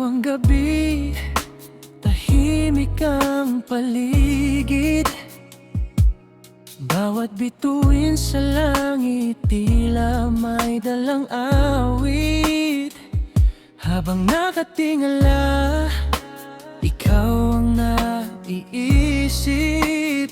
ang gabi, tahimik ang paligid. Bawat bituin sa langit, tila may dalang awit. Habang nakatingala, ikaw ang naiisip.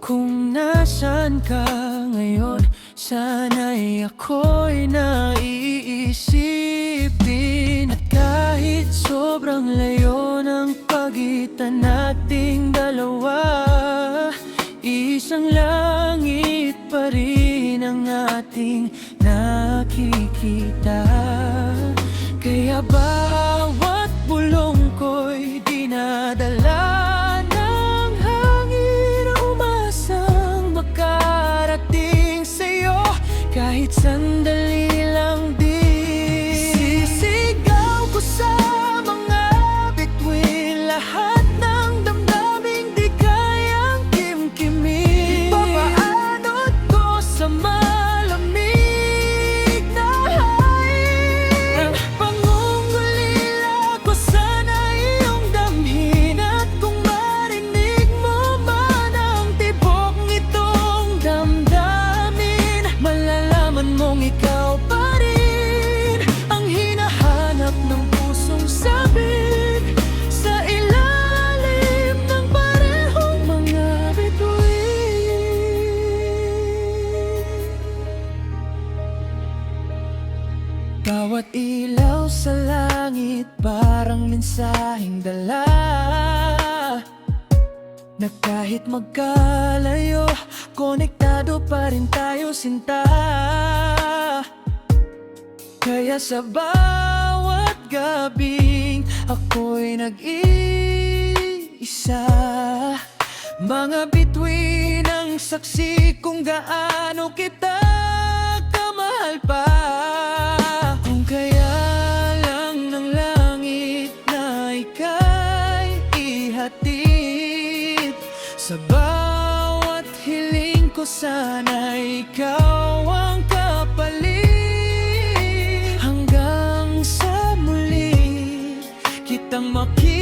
Kung nasaan ka ngayon, sana'y ako'y naiisip din. At kahit sobrang layo ng pagitan nating dalawa, isang langit pa rin ang ating nakikita. Kaya bawat bulong ko'y dinadala ng hangin, umasang makarating sa'yo kahit sandali lang din. Sisigaw ko sa mga bituin, lahat ng damdaming di kayang kimkimin. Papaanod ko sa malamig na hangin. Pangungulila ko sana iyong damhin. At kung marinig mo man ang tibok nitong damdamin, malalaman mong ikaw pa rin ang hinahanap ng pusong sabik sa ilalim ng parehong mga bituin. Bawat ilaw sa langit parang mensaheng dala, na kahit magkalayo, konektado pa rin tayo, sinta. Kaya sa bawat gabing ako'y nag-iisa, mga bituin ang saksi kung gaano kita kamahal pa. Kung kaya lang ng langit na ika'y ihatid, sa bawat hiling ko sana ikaw ang kapalit. Hanggang sa muli kitang makita.